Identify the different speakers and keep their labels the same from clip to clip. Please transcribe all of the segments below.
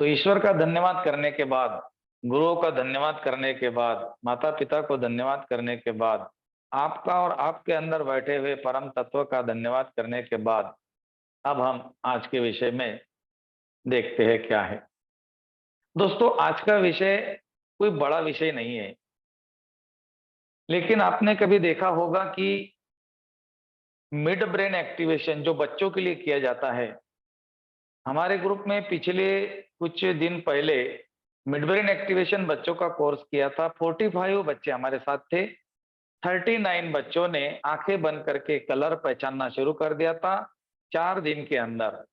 Speaker 1: तो ईश्वर का धन्यवाद करने के बाद, गुरुओं का धन्यवाद करने के बाद, माता पिता को धन्यवाद करने के बाद, आपका और आपके अंदर बैठे हुए परम तत्व का धन्यवाद करने के बाद, अब हम आज के विषय में देखते हैं क्या है। दोस्तों, आज का विषय कोई बड़ा विषय नहीं है, लेकिन आपने कभी देखा होगा कि मिड ब्रेन एक्टिवेशन जो बच्चों के लिए किया जाता है, हमारे ग्रुप में पिछले कुछ दिन पहले मिड ब्रेन एक्टिवेशन बच्चों का कोर्स किया था। 45 बच्चे हमारे साथ थे। 39 बच्चों ने आंखें बंद करके कलर पहचानना शुरू कर दिया था 4 दिन के अंदर।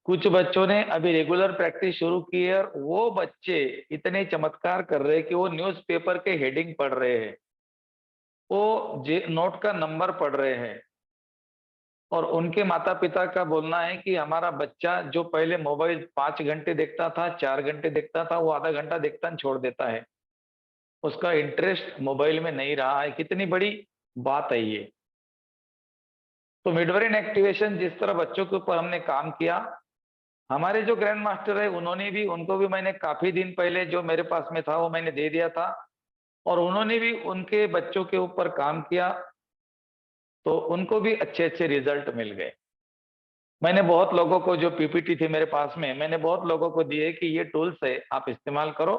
Speaker 1: कुछ बच्चों ने अभी रेगुलर प्रैक्टिस शुरू की है और वो बच्चे इतने चमत्कार कर रहे हैं कि वो न्यूज़पेपर के हेडिंग पढ़ रहे हैं, वो नोट का नंबर पढ़ रहे हैं। और उनके माता पिता का बोलना है कि हमारा बच्चा जो पहले मोबाइल 5 घंटे देखता था, 4 घंटे देखता था, वो आधा घंटा देखता छोड़ देता है। उसका इंटरेस्ट मोबाइल में नहीं रहा है। कितनी बड़ी बात है ये। तो मिड ब्रेन एक्टिवेशन जिस तरह बच्चों के ऊपर हमने काम किया, हमारे जो ग्रैंड मास्टर है उन्होंने भी, उनको भी मैंने काफी दिन पहले जो मेरे पास में था वो मैंने दे दिया था, और उन्होंने भी उनके बच्चों के ऊपर काम किया, तो उनको भी अच्छे अच्छे रिजल्ट मिल गए। मैंने बहुत लोगों को, जो पीपीटी थी मेरे पास में, मैंने बहुत लोगों को दिए कि ये टूल्स है, आप इस्तेमाल करो,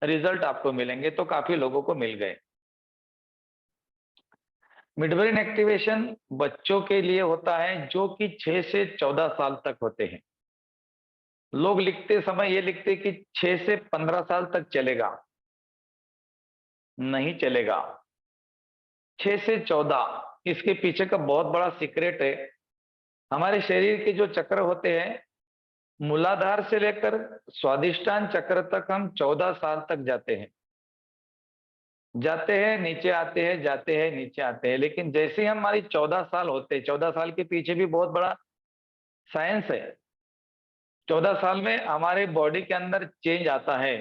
Speaker 1: रिजल्ट आपको मिलेंगे। तो काफी लोगों को मिल गए। मिड ब्रेन एक्टिवेशन बच्चों के लिए होता है जो कि 6 से 14 साल तक होते हैं। लोग लिखते समय ये लिखते कि 6 से 15 साल तक चलेगा। नहीं चलेगा। 6 से 14, इसके पीछे का बहुत बड़ा सीक्रेट है। हमारे शरीर के जो चक्र होते हैं, मूलाधार से लेकर स्वादिष्टान चक्र तक हम 14 साल तक जाते हैं। जाते हैं, नीचे आते हैं, जाते हैं, नीचे आते हैं। लेकिन जैसे ही हमारी 14 साल होते हैं, 14 साल के पीछे भी बहुत बड़ा साइंस है। 14 साल में हमारे बॉडी के अंदर चेंज आता है,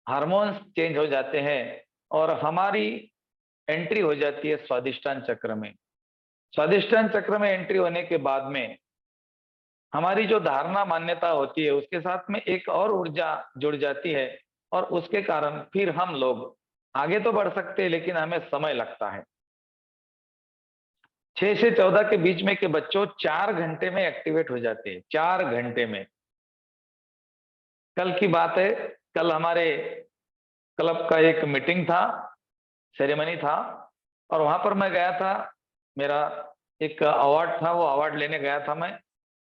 Speaker 1: हार्मोन्स चेंज हो जाते हैं, और हमारी एंट्री हो जाती है स्वादिष्टान चक्र में। स्वादिष्टान चक्र में एंट्री होने के बाद में हमारी जो धारणा मान्यता होती है, उसके साथ में एक और ऊर्जा जुड़ जाती है, और उसके कारण फिर हम लोग आगे तो बढ़ सकते हैं, लेकिन हमें समय लगता है। 6 से 14 के बीच में के बच्चों 4 घंटे में एक्टिवेट हो जाते हैं, 4 घंटे में। कल की बात है, कल हमारे क्लब का एक मीटिंग था, सेरेमनी था, और वहां पर मैं गया था। मेरा एक अवार्ड था, वो अवार्ड लेने गया था मैं।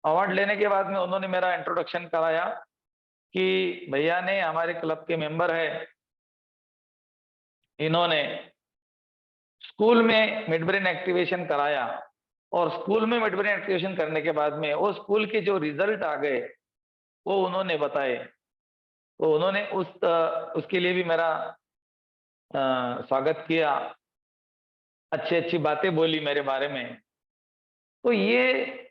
Speaker 1: अवार्ड लेने के बाद में उन्होंने मेरा इंट्रोडक्शन कराया कि भैया ने, हमारे क्लब के मेंबर है, इन्होंने स्कूल में मिड ब्रेन एक्टिवेशन कराया, और स्कूल में मिड ब्रेन एक्टिवेशन करने के बाद में वो स्कूल के जो रिजल्ट आ गए वो उन्होंने बताए। तो उन्होंने उसके लिए भी मेरा स्वागत किया, अच्छी अच्छी बातें बोली मेरे बारे में। तो ये,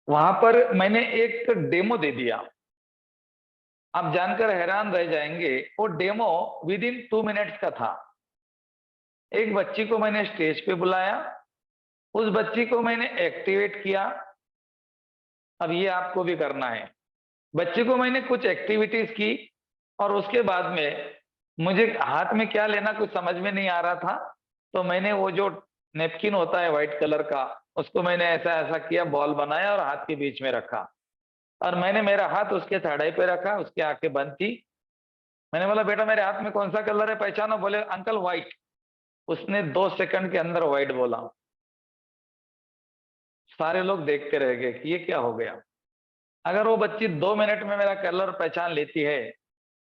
Speaker 1: वहां पर मैंने एक डेमो दे दिया। आप जानकर हैरान रह जाएंगे, वो डेमो विद इन 2 मिनट्स का था। एक बच्ची को मैंने स्टेज पे बुलाया, उस बच्ची को मैंने एक्टिवेट किया। अब ये आपको भी करना है। बच्ची को मैंने कुछ एक्टिविटीज की, और उसके बाद में मुझे हाथ में क्या लेना कुछ समझ में नहीं आ रहा था। तो मैंने वो जो नेपकिन होता है व्हाइट कलर का, उसको मैंने ऐसा ऐसा किया, बॉल बनाया और हाथ के बीच में रखा, और मैंने मेरा हाथ उसके थाड़ाई पे रखा, उसकी आंखें बंद थी। मैंने बोला, बेटा मेरे हाथ में कौन सा कलर है, पहचानो। बोले, अंकल व्हाइट। उसने 2 सेकंड के अंदर व्हाइट बोला। सारे लोग देखते रह गए कि ये क्या हो गया। अगर वो बच्ची 2 मिनट में मेरा कलर पहचान लेती है,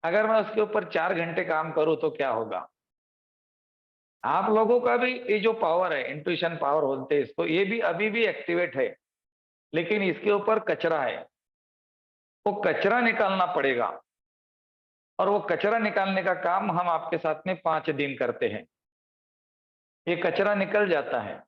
Speaker 1: अगर मैं उसके ऊपर 4 घंटे काम करूं तो क्या होगा। आप लोगों का भी ये जो पावर है, इंट्यूशन पावर बोलते हैं इसको, ये भी अभी भी एक्टिवेट है, लेकिन इसके ऊपर कचरा है। वो कचरा निकालना पड़ेगा, और वो कचरा निकालने का काम हम आपके साथ में 5 दिन करते हैं। ये कचरा निकल जाता है।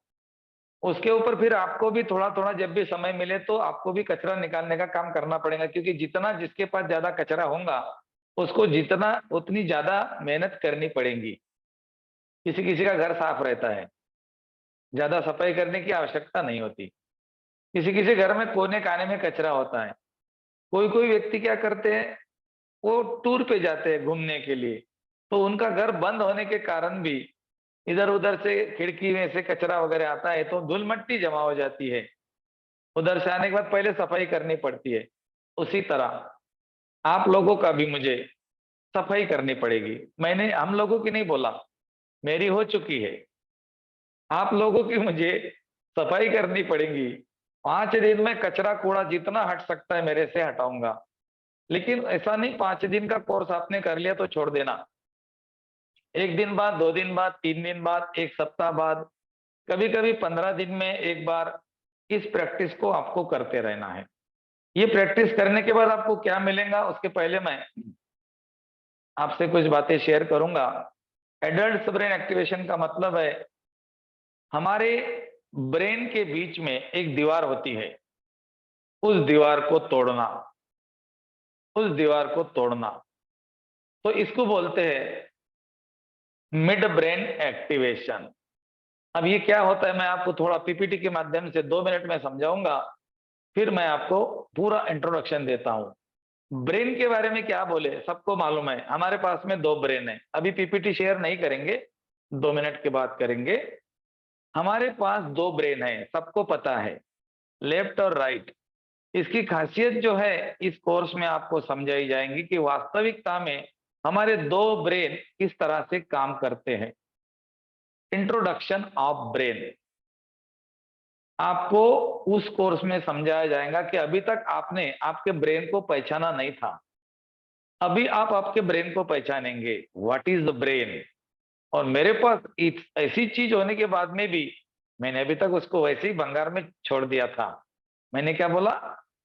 Speaker 1: उसके ऊपर फिर आपको भी थोड़ा थोड़ा जब भी समय मिले तो आपको भी कचरा निकालने का काम करना पड़ेगा, क्योंकि जितना जिसके पास ज्यादा कचरा होगा, उसको जितना उतनी ज्यादा मेहनत करनी पड़ेगी। किसी किसी का घर साफ रहता है, ज्यादा सफाई करने की आवश्यकता नहीं होती। किसी किसी घर में कोने काने में कचरा होता है। कोई कोई व्यक्ति क्या करते हैं, वो टूर पे जाते हैं घूमने के लिए, तो उनका घर बंद होने के कारण भी इधर उधर से खिड़की में से कचरा वगैरह आता है, तो धूल मिट्टी जमा हो जाती है। उधर से आने के बाद पहले सफाई करनी पड़ती है। उसी तरह आप लोगों का भी मुझे सफाई करनी पड़ेगी। मैंने हम लोगों की नहीं बोला, मेरी हो चुकी है। आप लोगों की मुझे सफाई करनी पड़ेगी। 5 दिन में कचरा कूड़ा जितना हट सकता है मेरे से हटाऊंगा। लेकिन ऐसा नहीं 5 दिन का कोर्स आपने कर लिया तो छोड़ देना। 1 दिन बाद, 2 दिन बाद, 3 दिन बाद, 1 सप्ताह बाद, कभी कभी 15 दिन में एक बार, इस प्रैक्टिस को आपको करते रहना है। ये प्रैक्टिस करने के बाद आपको क्या मिलेगा, उसके पहले मैं आपसे कुछ बातें शेयर करूंगा। एडल्ट ब्रेन एक्टिवेशन का मतलब है हमारे ब्रेन के बीच में एक दीवार होती है, उस दीवार को तोड़ना, उस दीवार को तोड़ना। तो इसको बोलते हैं मिड ब्रेन एक्टिवेशन। अब ये क्या होता है मैं आपको थोड़ा पीपीटी के माध्यम से 2 मिनट में समझाऊंगा, फिर मैं आपको पूरा इंट्रोडक्शन देता हूं। ब्रेन के बारे में क्या बोले, सबको मालूम है हमारे पास में 2 ब्रेन है। अभी पीपीटी शेयर नहीं करेंगे, 2 मिनट के बाद करेंगे। हमारे पास 2 ब्रेन है, सबको पता है, लेफ्ट और राइट। इसकी खासियत जो है इस कोर्स में आपको समझाई जाएंगी कि वास्तविकता में हमारे 2 ब्रेन किस तरह से काम करते हैं। इंट्रोडक्शन ऑफ ब्रेन आपको उस कोर्स में समझाया जाएगा कि अभी तक आपने आपके ब्रेन को पहचाना नहीं था, अभी आप आपके ब्रेन को पहचानेंगे। What is the brain. और मेरे पास ऐसी चीज होने के बाद में भी मैंने अभी तक उसको वैसे ही भंगार में छोड़ दिया था। मैंने क्या बोला,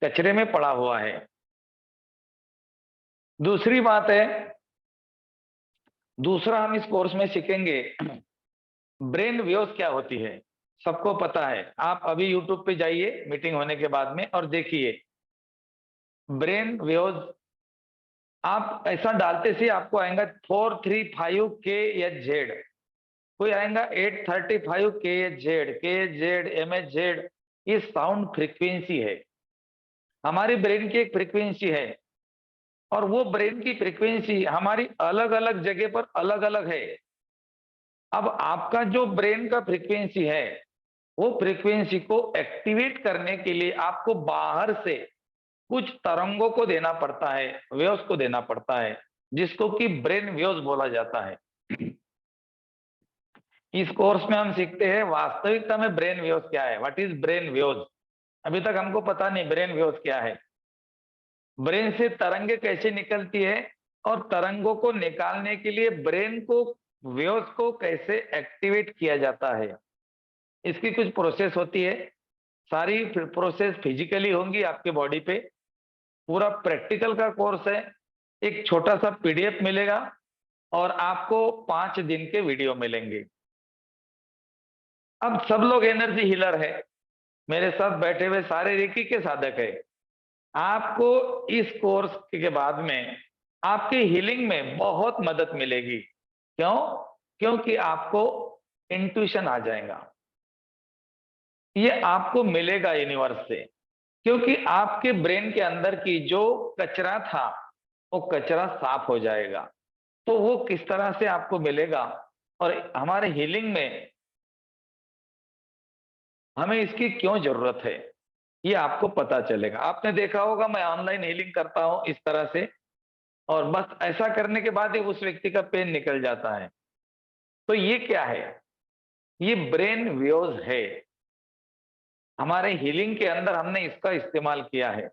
Speaker 1: कचरे में पड़ा हुआ है। दूसरी बात है, दूसरा हम इस कोर्स में सीखेंगे ब्रेन वेव्स क्या होती है। सबको पता है, आप अभी यूट्यूब पे जाइए मीटिंग होने के बाद में और देखिए ब्रेन वेव्स। आप ऐसा डालते से आपको आएगा 435 KHZ, कोई आएगा 835 KHZ, MHZ। ये साउंड फ्रीक्वेंसी है, हमारी ब्रेन की एक फ्रीक्वेंसी है। और वो ब्रेन की फ्रीक्वेंसी हमारी अलग अलग जगह पर अलग अलग है। अब आपका जो ब्रेन का फ्रीक्वेंसी है, वो फ्रीक्वेंसी को एक्टिवेट करने के लिए आपको बाहर से कुछ तरंगों को देना पड़ता है, वेव्स को देना पड़ता है, जिसको कि ब्रेन वेव्स बोला जाता है। इस कोर्स में हम सीखते हैं वास्तविकता में ब्रेन वेव्स क्या है, व्हाट इज ब्रेन वेव्स। अभी तक हमको पता नहीं ब्रेन वेव्स क्या है, ब्रेन से तरंगे कैसे निकलती है, और तरंगों को निकालने के लिए ब्रेन को वेव्स को कैसे एक्टिवेट किया जाता है। इसकी कुछ प्रोसेस होती है, सारी प्रोसेस फिजिकली होंगी आपके बॉडी पे। पूरा प्रैक्टिकल का कोर्स है। एक छोटा सा पीडीएफ मिलेगा और आपको 5 दिन के वीडियो मिलेंगे। अब सब लोग एनर्जी हीलर है, मेरे साथ बैठे हुए सारे रेकी के साधक है। आपको इस कोर्स के बाद में आपके हीलिंग में बहुत मदद मिलेगी। क्यों? क्योंकि आपको इंट्यूशन आ जाएगा, ये आपको मिलेगा यूनिवर्स से। क्योंकि आपके ब्रेन के अंदर की जो कचरा था, वो कचरा साफ हो जाएगा। तो वो किस तरह से आपको मिलेगा और हमारे हीलिंग में हमें इसकी क्यों जरूरत है, ये आपको पता चलेगा। आपने देखा होगा मैं ऑनलाइन हीलिंग करता हूं इस तरह से, और बस ऐसा करने के बाद ही उस व्यक्ति का पेन निकल जाता है। तो ये क्या है, ये ब्रेन वेव्स है। हमारे हीलिंग के अंदर हमने इसका इस्तेमाल किया है।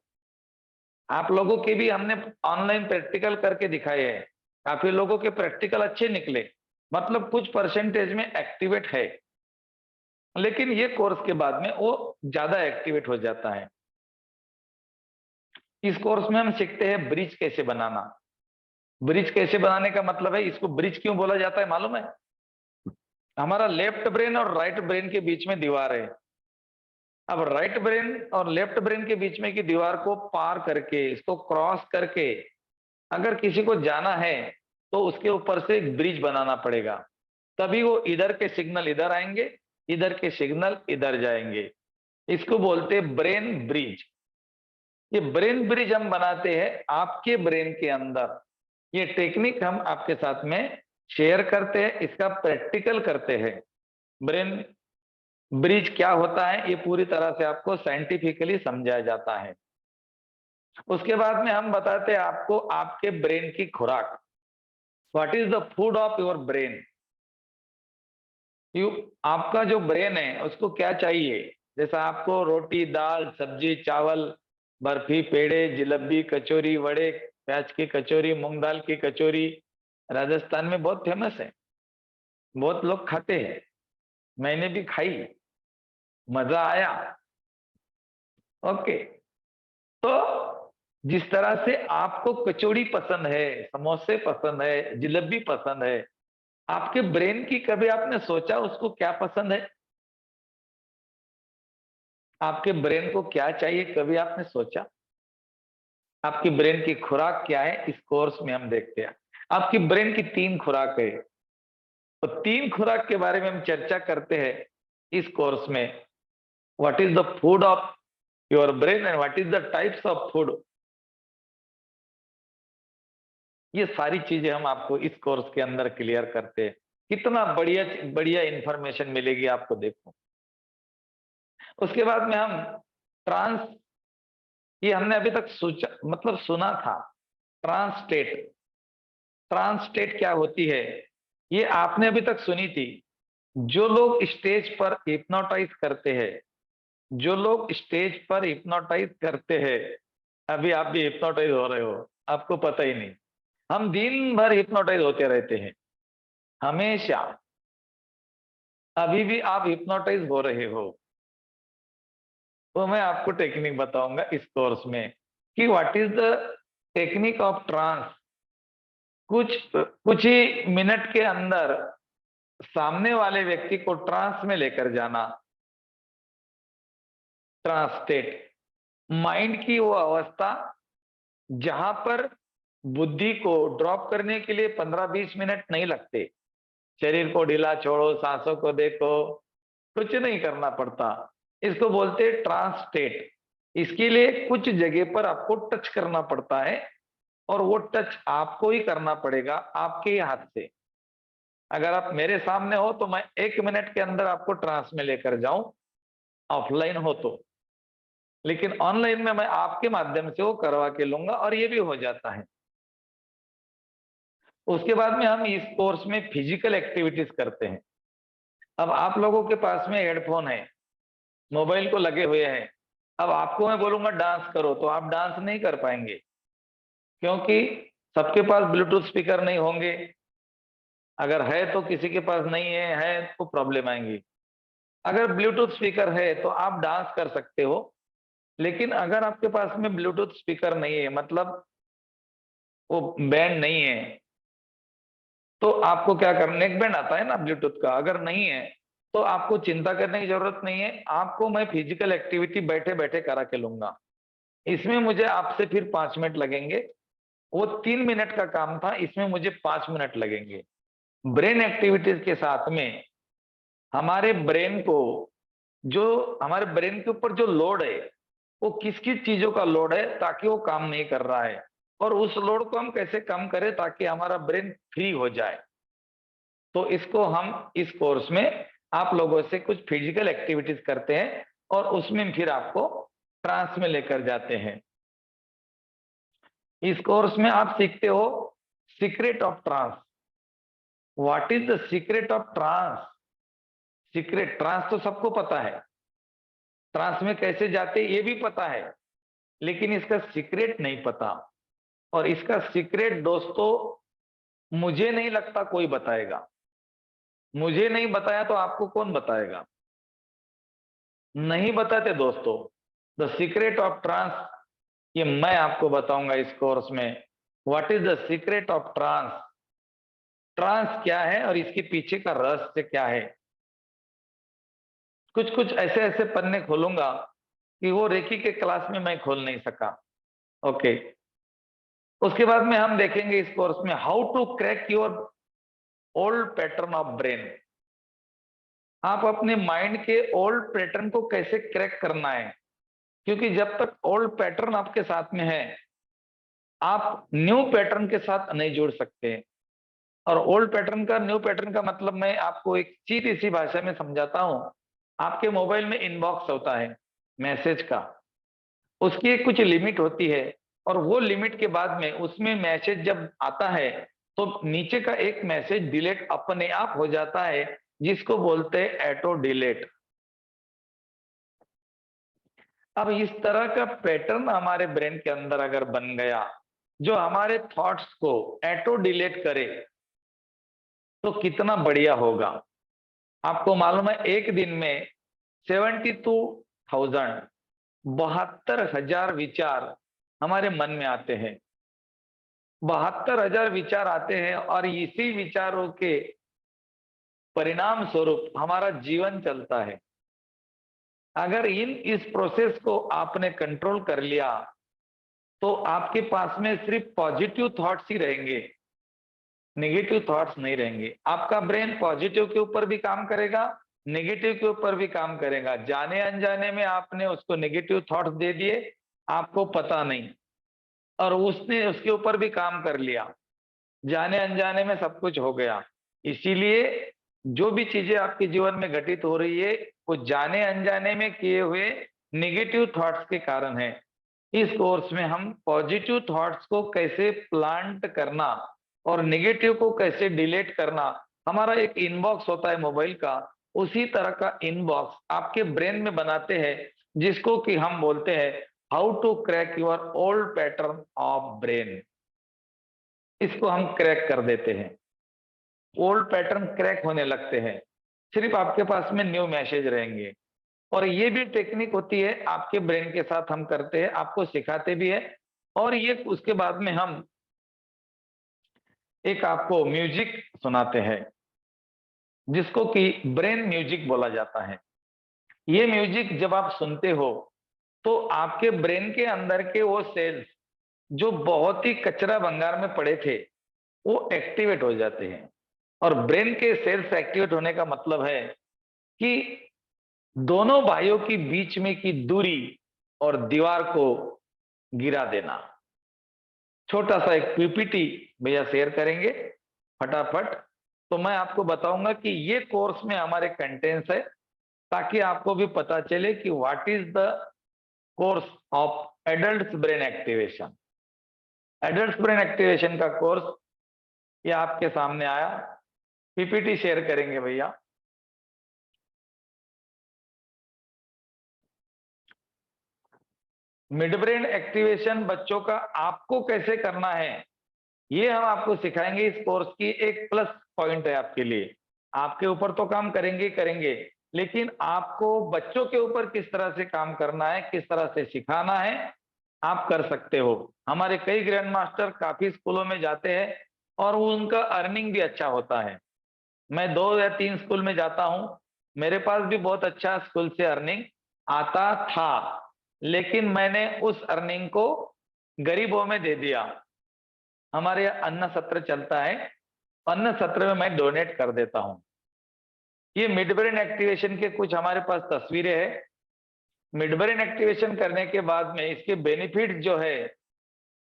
Speaker 1: आप लोगों के भी हमने ऑनलाइन प्रैक्टिकल करके दिखाए हैं, काफी लोगों के प्रैक्टिकल अच्छे निकले, मतलब कुछ परसेंटेज में एक्टिवेट है। लेकिन ये कोर्स के बाद में वो ज्यादा एक्टिवेट हो जाता है। इस कोर्स में हम सीखते हैं ब्रिज कैसे बनाना। ब्रिज कैसे बनाने का मतलब है, इसको ब्रिज क्यों बोला जाता है मालूम है? हमारा लेफ्ट ब्रेन और राइट ब्रेन के बीच में दीवार है। अब राइट ब्रेन और लेफ्ट ब्रेन के बीच में की दीवार को पार करके, इसको क्रॉस करके अगर किसी को जाना है, तो उसके ऊपर से एक ब्रिज बनाना पड़ेगा। तभी वो इधर के सिग्नल इधर आएंगे, इधर के सिग्नल इधर जाएंगे। इसको बोलते हैं ब्रेन ब्रिज। ये ब्रेन ब्रिज हम बनाते हैं आपके ब्रेन के अंदर। ये टेक्निक हम आपके साथ में शेयर करते हैं, इसका प्रैक्टिकल करते हैं। ब्रेन ब्रिज क्या होता है ये पूरी तरह से आपको साइंटिफिकली समझाया जाता है। उसके बाद में हम बताते हैं आपको आपके ब्रेन की खुराक। What is the food of your brain. You आपका जो ब्रेन है उसको क्या चाहिए। जैसा आपको रोटी दाल सब्जी चावल बर्फी पेड़े जलेबी कचौरी वड़े प्याज की कचौरी मूंग दाल की कचौरी राजस्थान में बहुत फेमस है, बहुत लोग खाते हैं, मैंने भी खाई, मजा आया। ओके, तो जिस तरह से आपको कचौड़ी पसंद है समोसे पसंद है जलेबी पसंद है, आपके ब्रेन की कभी आपने सोचा उसको क्या पसंद है, आपके ब्रेन को क्या चाहिए, कभी आपने सोचा। आपकी ब्रेन की खुराक क्या है इस कोर्स में हम देखते हैं। आपकी ब्रेन की 3 खुराक है, तो 3 खुराक के बारे में हम चर्चा करते हैं इस कोर्स में। What is the food of your brain and what is the types of food. ये सारी चीजें हम आपको इस कोर्स के अंदर क्लियर करते हैं। कितना बढ़िया बढ़िया इंफॉर्मेशन मिलेगी आपको, देखो। उसके बाद में हम ट्रांस, ये हमने अभी तक सोचा मतलब सुना था, ट्रांसस्टेट। ट्रांसस्टेट क्या होती है ये आपने अभी तक सुनी थी। जो लोग स्टेज पर हिप्नोटाइज करते हैं, जो लोग स्टेज पर हिप्नोटाइज करते हैं, अभी आप भी हिप्नोटाइज हो रहे हो, आपको पता ही नहीं। हम दिन भर हिप्नोटाइज होते रहते हैं, हमेशा। अभी भी आप हिप्नोटाइज हो रहे हो, तो मैं आपको टेक्निक बताऊंगा इस कोर्स में कि what is the technique of trance. कुछ कुछ ही मिनट के अंदर सामने वाले व्यक्ति को ट्रांस में लेकर जाना। ट्रांस स्टेट माइंड की वो अवस्था जहां पर बुद्धि को ड्रॉप करने के लिए 15-20 मिनट नहीं लगते। शरीर को ढीला छोड़ो, सांसों को देखो, कुछ नहीं करना पड़ता। इसको बोलते हैं ट्रांस स्टेट। इसके लिए कुछ जगह पर आपको टच करना पड़ता है, और वो टच आपको ही करना पड़ेगा, आपके ही हाथ से। अगर आप मेरे सामने हो तो मैं 1 मिनट के अंदर आपको ट्रांस में लेकर जाऊं, ऑफलाइन हो तो। लेकिन ऑनलाइन में मैं आपके माध्यम से वो करवा के लूंगा, और ये भी हो जाता है। उसके बाद में हम इस कोर्स में फिजिकल एक्टिविटीज करते हैं। अब आप लोगों के पास में हेडफोन है, मोबाइल को लगे हुए हैं। अब आपको मैं बोलूंगा डांस करो तो आप डांस नहीं कर पाएंगे, क्योंकि सबके पास ब्लूटूथ स्पीकर नहीं होंगे। अगर है तो किसी के पास नहीं है तो प्रॉब्लम आएंगी। अगर ब्लूटूथ स्पीकर है तो आप डांस कर सकते हो। लेकिन अगर आपके पास में ब्लूटूथ स्पीकर नहीं है, मतलब वो बैंड नहीं है, तो आपको क्या करना, नेक बैंड आता है ना ब्लूटूथ का, अगर नहीं है तो आपको चिंता करने की जरूरत नहीं है। आपको मैं फिजिकल एक्टिविटी बैठे बैठे करा के लूंगा। इसमें मुझे आपसे फिर 5 मिनट लगेंगे। वो 3 मिनट का काम था, इसमें मुझे 5 मिनट लगेंगे। ब्रेन एक्टिविटीज के साथ में हमारे ब्रेन को, जो हमारे ब्रेन के ऊपर जो लोड है, वो किस किस चीजों का लोड है ताकि वो काम नहीं कर रहा है, और उस लोड को हम कैसे कम करें ताकि हमारा ब्रेन फ्री हो जाए। तो इसको हम इस कोर्स में आप लोगों से कुछ फिजिकल एक्टिविटीज करते हैं, और उसमें फिर आपको ट्रांस में लेकर जाते हैं। इस कोर्स में आप सीखते हो secret of trance. What is the secret of trance. Secret trance तो सबको पता है, ट्रांस में कैसे जाते ये भी पता है, लेकिन इसका सीक्रेट नहीं पता। और इसका सीक्रेट दोस्तों मुझे नहीं लगता कोई बताएगा। मुझे नहीं बताया तो आपको कौन बताएगा। नहीं बताते दोस्तों। द सीक्रेट ऑफ ट्रांस ये मैं आपको बताऊंगा इस कोर्स में। What is the secret of trance. Trance क्या है और इसके पीछे का रहस्य क्या है। कुछ कुछ ऐसे ऐसे पन्ने खोलूंगा कि वो रेकी के क्लास में मैं खोल नहीं सका। ओके, उसके बाद में हम देखेंगे इस कोर्स में how to crack your old pattern of brain. आप अपने माइंड के ओल्ड पैटर्न को कैसे क्रैक करना है, क्योंकि जब तक ओल्ड पैटर्न आपके साथ में है, आप न्यू पैटर्न के साथ नहीं जुड़ सकते। और ओल्ड पैटर्न का, न्यू पैटर्न का मतलब मैं आपको एक सीधी सी भाषा में समझाता हूं। आपके मोबाइल में इनबॉक्स होता है मैसेज का, उसकी एक कुछ लिमिट होती है, और वो लिमिट के बाद में उसमें मैसेज जब आता है तो नीचे का एक मैसेज डिलीट अपने आप हो जाता है, जिसको बोलते हैं ऑटो डिलीट। अब इस तरह का पैटर्न हमारे ब्रेन के अंदर अगर बन गया, जो हमारे थॉट्स को ऑटो डिलीट करे, तो कितना बढ़िया होगा। आपको मालूम है एक दिन में 72,000, 72,000 विचार हमारे मन में आते हैं। 72,000 विचार आते हैं, और इसी विचारों के परिणाम स्वरूप हमारा जीवन चलता है। अगर इस प्रोसेस को आपने कंट्रोल कर लिया, तो आपके पास में सिर्फ पॉजिटिव थॉट्स ही रहेंगे, नेगेटिव थॉट्स नहीं रहेंगे। आपका ब्रेन पॉजिटिव के ऊपर भी काम करेगा, नेगेटिव के ऊपर भी काम करेगा। जाने अनजाने में आपने उसको नेगेटिव थॉट्स दे दिए, आपको पता नहीं, और उसने उसके ऊपर भी काम कर लिया, जाने अनजाने में सब कुछ हो गया। इसीलिए जो भी चीजें आपके जीवन में घटित हो रही है, वो जाने अनजाने में किए हुए नेगेटिव थॉट्स के कारण है। इस कोर्स में हम पॉजिटिव थॉट्स को कैसे प्लांट करना और नेगेटिव को कैसे डिलीट करना, हमारा एक इनबॉक्स होता है मोबाइल का, उसी तरह का इनबॉक्स आपके ब्रेन में बनाते हैं, जिसको कि हम बोलते हैं how to crack your old pattern of brain. इसको हम क्रैक कर देते हैं, ओल्ड पैटर्न क्रैक होने लगते हैं, सिर्फ आपके पास में न्यू मैसेज रहेंगे। और ये भी टेक्निक होती है, आपके ब्रेन के साथ हम करते हैं, आपको सिखाते भी है। और ये उसके बाद में हम एक आपको म्यूजिक सुनाते हैं, जिसको कि ब्रेन म्यूजिक बोला जाता है। ये म्यूजिक जब आप सुनते हो, तो आपके ब्रेन के अंदर के वो सेल्स जो बहुत ही कचरा भंगार में पड़े थे, वो एक्टिवेट हो जाते हैं। और ब्रेन के सेल्स एक्टिवेट होने का मतलब है कि दोनों भाइयों के बीच में की दूरी और दीवार को गिरा देना। छोटा सा एक पीपीटी भैया शेयर करेंगे फटाफट, तो मैं आपको बताऊंगा कि ये कोर्स में हमारे कंटेंट्स है, ताकि आपको भी पता चले कि what is the course of adult brain activation. Adult brain activation का कोर्स ये आपके सामने आया, पीपीटी शेयर करेंगे भैया। मिड ब्रेन एक्टिवेशन बच्चों का आपको कैसे करना है, ये हम आपको सिखाएंगे। इस कोर्स की एक प्लस पॉइंट है आपके लिए। आपके ऊपर तो काम करेंगे ही करेंगे, लेकिन आपको बच्चों के ऊपर किस तरह से काम करना है, किस तरह से सिखाना है, आप कर सकते हो। हमारे कई ग्रैंड मास्टर काफी स्कूलों में जाते हैं, और उनका अर्निंग भी अच्छा होता है। मैं 2 या 3 स्कूल में जाता हूं, मेरे पास भी बहुत अच्छा स्कूल से अर्निंग आता था, लेकिन मैंने उस अर्निंग को गरीबों में दे दिया। हमारे यहाँ अन्न सत्र चलता है, अन्न सत्र में मैं डोनेट कर देता हूं। ये मिड ब्रेन एक्टिवेशन के कुछ हमारे पास तस्वीरें हैं। मिड ब्रेन एक्टिवेशन करने के बाद में इसके बेनिफिट जो है,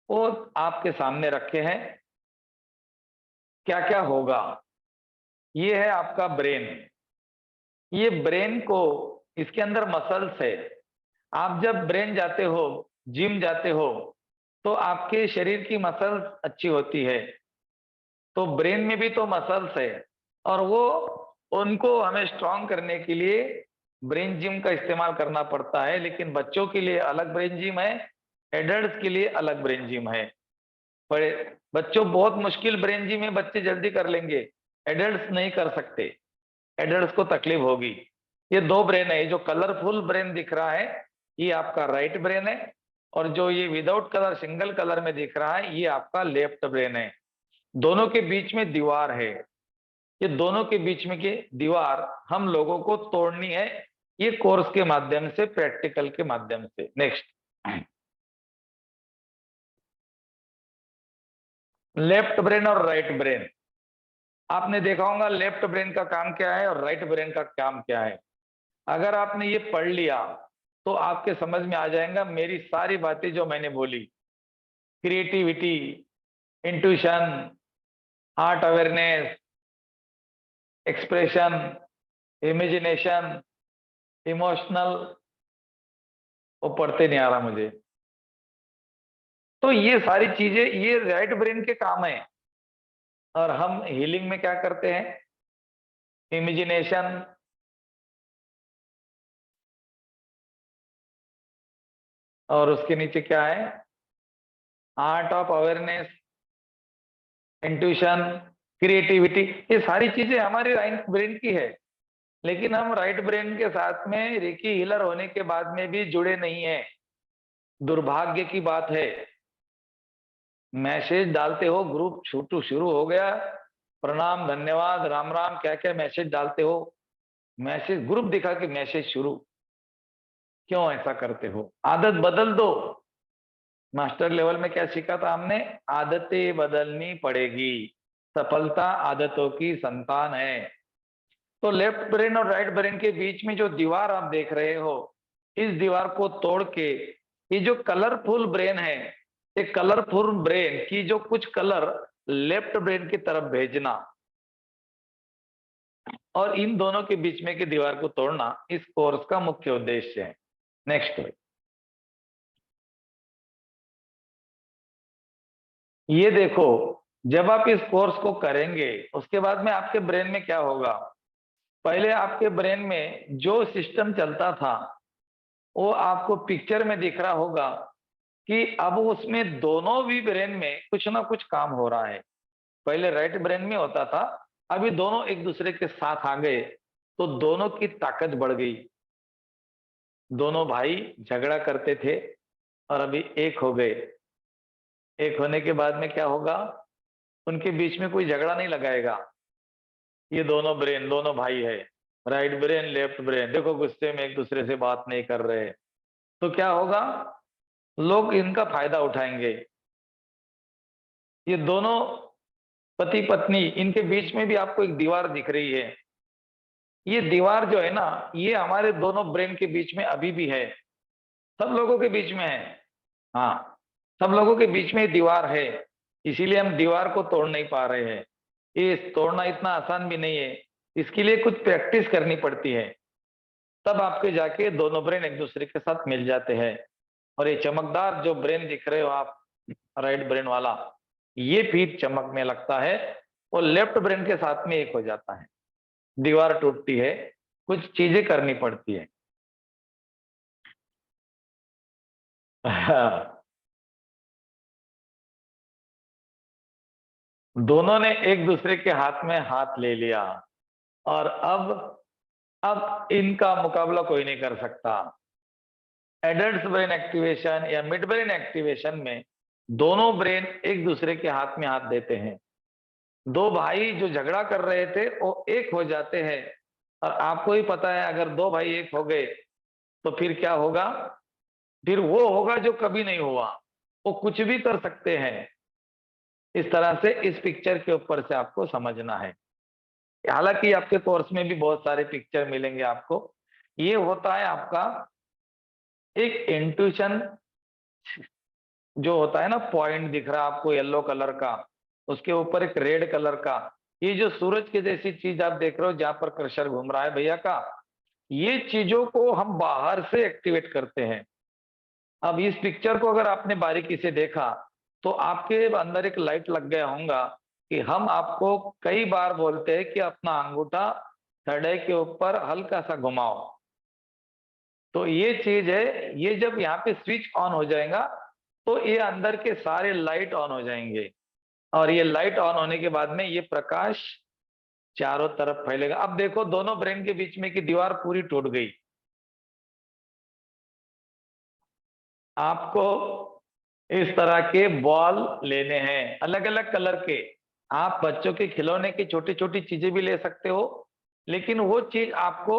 Speaker 1: वो आपके सामने रखे हैं। क्या क्या होगा, ये है आपका ब्रेन। ये ब्रेन को, इसके अंदर मसल्स है। आप जब ब्रेन जाते हो, जिम जाते हो, तो आपके शरीर की मसल्स अच्छी होती है, तो ब्रेन में भी तो मसल्स है, और वो उनको हमें स्ट्रांग करने के लिए ब्रेन जिम का इस्तेमाल करना पड़ता है। लेकिन बच्चों के लिए अलग ब्रेन जिम है, एडल्ट्स के लिए अलग ब्रेन जिम है। पर बच्चों बहुत मुश्किल ब्रेन जिम है, बच्चे जल्दी कर लेंगे, एडल्ट्स नहीं कर सकते, एडल्ट्स को तकलीफ होगी। ये 2 ब्रेन है, जो कलरफुल ब्रेन दिख रहा है ये आपका राइट ब्रेन है, और जो ये विदाउट कलर सिंगल कलर में दिख रहा है ये आपका लेफ्ट ब्रेन है। दोनों के बीच में दीवार है, ये दोनों के बीच में की दीवार हम लोगों को तोड़नी है, ये कोर्स के माध्यम से, प्रैक्टिकल के माध्यम से। नेक्स्ट, लेफ्ट ब्रेन और राइट ब्रेन। आपने देखा होगा लेफ्ट ब्रेन का काम क्या है और राइट ब्रेन का काम क्या है। अगर आपने ये पढ़ लिया तो आपके समझ में आ जाएगा मेरी सारी बातें जो मैंने बोली। Creativity, intuition, art awareness, expression, imagination, emotional, वो पढ़ते नहीं आ रहा मुझे। तो ये सारी चीजें ये राइट ब्रेन के काम है। और हम हीलिंग में क्या करते हैं? इमेजिनेशन, और उसके नीचे क्या है? Art of awareness, intuition, creativity. ये सारी चीजें हमारी राइट ब्रेन की है। लेकिन हम राइट ब्रेन के साथ में रेकी हीलर होने के बाद में भी जुड़े नहीं है। दुर्भाग्य की बात है। मैसेज डालते हो, ग्रुप छूटू शुरू हो गया, प्रणाम धन्यवाद राम राम क्या क्या मैसेज डालते हो, मैसेज ग्रुप दिखा के मैसेज शुरू। क्यों ऐसा करते हो? आदत बदल दो। मास्टर लेवल में क्या सीखा था हमने? आदतें बदलनी पड़ेगी, सफलता आदतों की संतान है। तो लेफ्ट ब्रेन और राइट ब्रेन के बीच में जो दीवार आप देख रहे हो, इस दीवार को तोड़ के ये जो कलरफुल ब्रेन है, ये कलरफुल ब्रेन की जो कुछ कलर लेफ्ट ब्रेन की तरफ भेजना और इन दोनों के बीच में की दीवार को तोड़ना इस कोर्स का मुख्य उद्देश्य है। नेक्स्ट, ये देखो, जब आप इस कोर्स को करेंगे उसके बाद में आपके ब्रेन में क्या होगा? पहले आपके ब्रेन में जो सिस्टम चलता था वो आपको पिक्चर में दिख रहा होगा कि अब उसमें दोनों भी ब्रेन में कुछ ना कुछ काम हो रहा है। पहले राइट ब्रेन में होता था, अभी दोनों एक दूसरे के साथ आ गए तो दोनों की ताकत बढ़ गई। दोनों भाई झगड़ा करते थे और अभी एक हो गए। एक होने के बाद में क्या होगा? उनके बीच में कोई झगड़ा नहीं लगाएगा। ये दोनों ब्रेन, दोनों भाई है, राइट ब्रेन लेफ्ट ब्रेन, देखो गुस्से में एक दूसरे से बात नहीं कर रहे। तो क्या होगा? लोग इनका फायदा उठाएंगे। ये दोनों पति पत्नी, इनके बीच में भी आपको एक दीवार दिख रही है। ये दीवार जो है ना, ये हमारे दोनों ब्रेन के बीच में अभी भी है। सब लोगों के बीच में है। हाँ, सब लोगों के बीच में दीवार है। इसीलिए हम दीवार को तोड़ नहीं पा रहे हैं। ये तोड़ना इतना आसान भी नहीं है, इसके लिए कुछ प्रैक्टिस करनी पड़ती है। तब आपके जाके दोनों ब्रेन एक दूसरे के साथ मिल जाते हैं। और ये चमकदार जो ब्रेन दिख रहे हो आप, राइट ब्रेन वाला, ये फिर चमकने लगता है और लेफ्ट ब्रेन के साथ में एक हो जाता है। दीवार टूटती है, कुछ चीजें करनी पड़ती है। दोनों ने एक दूसरे के हाथ में हाथ ले लिया और अब इनका मुकाबला कोई नहीं कर सकता। एडल्ट ब्रेन एक्टिवेशन या मिड ब्रेन एक्टिवेशन में दोनों ब्रेन एक दूसरे के हाथ में हाथ देते हैं। दो भाई जो झगड़ा कर रहे थे वो एक हो जाते हैं। और आपको ही पता है अगर दो भाई एक हो गए तो फिर क्या होगा? फिर वो होगा जो कभी नहीं हुआ। वो कुछ भी कर सकते हैं। इस तरह से इस पिक्चर के ऊपर से आपको समझना है। हालांकि आपके कोर्स में भी बहुत सारे पिक्चर मिलेंगे आपको। ये होता है आपका एक इंट्यूशन, जो होता है ना, पॉइंट दिख रहा है आपको येलो कलर का, उसके ऊपर एक रेड कलर का, ये जो सूरज की जैसी चीज आप देख रहे हो जहां पर क्रशर घूम रहा है भैया का, ये चीजों को हम बाहर से एक्टिवेट करते हैं। अब इस पिक्चर को अगर आपने बारीकी से देखा तो आपके अंदर एक लाइट लग गया होगा कि हम आपको कई बार बोलते हैं कि अपना अंगूठा थड़े के ऊपर हल्का सा घुमाओ। तो ये चीज है, ये जब यहाँ पे स्विच ऑन हो जाएगा तो ये अंदर के सारे लाइट ऑन हो जाएंगे। और ये लाइट ऑन होने के बाद में ये प्रकाश चारों तरफ फैलेगा। अब देखो दोनों ब्रेन के बीच में की दीवार पूरी टूट गई। आपको इस तरह के बॉल लेने हैं अलग अलग कलर के। आप बच्चों के खिलौने की छोटी छोटी चीजें भी ले सकते हो, लेकिन वो चीज आपको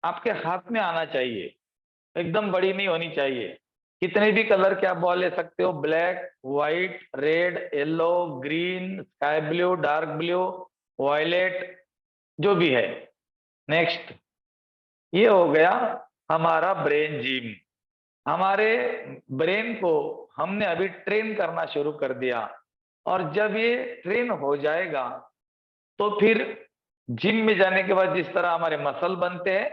Speaker 1: आपके हाथ में आना चाहिए, एकदम बड़ी नहीं होनी चाहिए। कितने भी कलर के आप बॉल ले सकते हो, black, white, red, yellow, green, sky blue, dark blue, violet, जो भी है। नेक्स्ट, ये हो गया हमारा ब्रेन जिम। हमारे ब्रेन को हमने अभी ट्रेन करना शुरू कर दिया, और जब ये ट्रेन हो जाएगा तो फिर जिम में जाने के बाद जिस तरह हमारे मसल बनते हैं,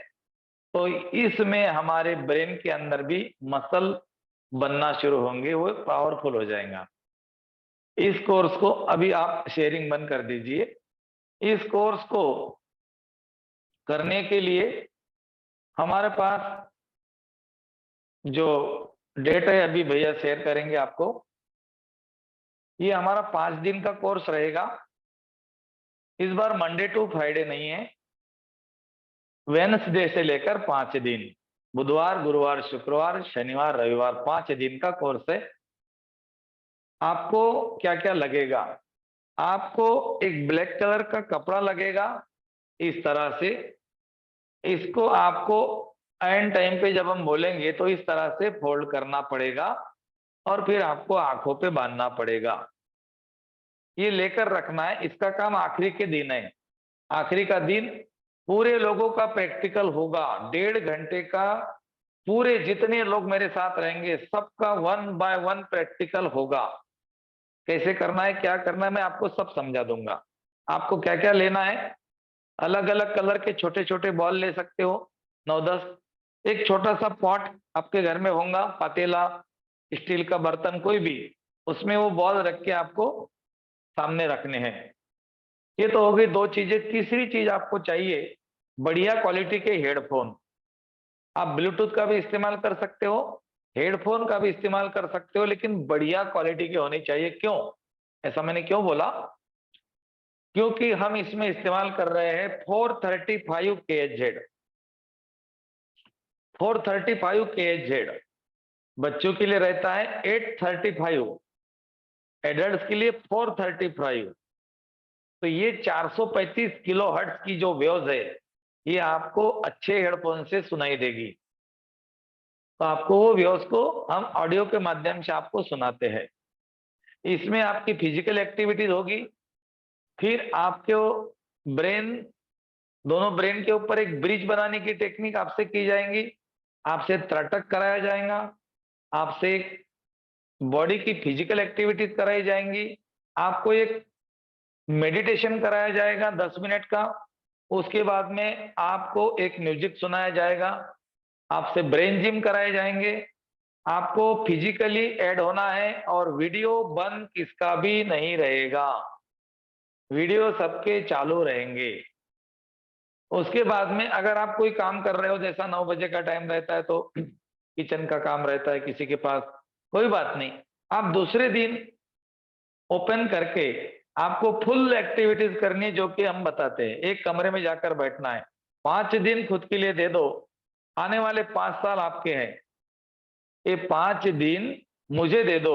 Speaker 1: तो इसमें हमारे ब्रेन के अंदर भी मसल बनना शुरू होंगे, वो पावरफुल हो जाएगा। इस कोर्स को अभी आप शेयरिंग बंद कर दीजिए। इस कोर्स को करने के लिए हमारे पास जो डेट है अभी भैया शेयर करेंगे आपको। ये हमारा 5 दिन का कोर्स रहेगा। इस बार मंडे टू फ्राइडे नहीं है, वेडनेसडे से लेकर 5 दिन, बुधवार, गुरुवार, शुक्रवार, शनिवार, रविवार, 5 दिन का कोर्स है। आपको क्या क्या लगेगा? आपको एक ब्लैक कलर का कपड़ा लगेगा, इस तरह से। इसको आपको एंड टाइम पे जब हम बोलेंगे तो इस तरह से फोल्ड करना पड़ेगा, और फिर आपको आंखों पे बांधना पड़ेगा। ये लेकर रखना है। इसका काम आखिरी के दिन है। आखिरी का दिन पूरे लोगों का प्रैक्टिकल होगा, 1.5 घंटे का। पूरे जितने लोग मेरे साथ रहेंगे सबका 1 बाय 1 प्रैक्टिकल होगा। कैसे करना है, क्या करना है, मैं आपको सब समझा दूंगा। आपको क्या क्या लेना है, अलग अलग कलर के छोटे छोटे बॉल ले सकते हो, 9-10। एक छोटा सा पॉट आपके घर में होगा, पातेला, स्टील का बर्तन, कोई भी, उसमें वो बॉल रख के आपको सामने रखने हैं। ये तो हो गई 2 चीजें। तीसरी चीज आपको चाहिए बढ़िया क्वालिटी के हेडफोन। आप ब्लूटूथ का भी इस्तेमाल कर सकते हो, हेडफोन का भी इस्तेमाल कर सकते हो, लेकिन बढ़िया क्वालिटी के होनी चाहिए। क्यों ऐसा मैंने क्यों बोला? क्योंकि हम इसमें इस्तेमाल कर रहे हैं 435 KHZ। 435 KHZ बच्चों के लिए रहता है 835, एडल्ट्स के लिए 435। तो ये 435 किलो हर्ट्ज की जो वेव्स है, ये आपको अच्छे हेडफोन से सुनाई देगी। तो आपको वो वेव्स को हम ऑडियो के माध्यम से आपको सुनाते हैं। इसमें आपकी फिजिकल एक्टिविटीज होगी, फिर आपके ब्रेन, दोनों ब्रेन के ऊपर एक ब्रिज बनाने की टेक्निक आपसे की जाएंगी। आपसे त्रटक कराया जाएगा, आपसे बॉडी की फिजिकल एक्टिविटीज कराई जाएंगी, आपको एक मेडिटेशन कराया जाएगा 10 मिनट का। उसके बाद में आपको एक म्यूजिक सुनाया जाएगा, आपसे ब्रेन जिम कराए जाएंगे। आपको फिजिकली ऐड होना है, और वीडियो बंद किसका भी नहीं रहेगा, वीडियो सबके चालू रहेंगे। उसके बाद में अगर आप कोई काम कर रहे हो, जैसा 9 बजे का टाइम रहता है तो किचन का काम रहता है किसी के पास, कोई बात नहीं, आप दूसरे दिन ओपन करके आपको फुल एक्टिविटीज करनी, जो कि हम बताते हैं। एक कमरे में जाकर बैठना है, 5 दिन खुद के लिए दे दो। आने वाले 5 साल आपके हैं, ये 5 दिन मुझे दे दो।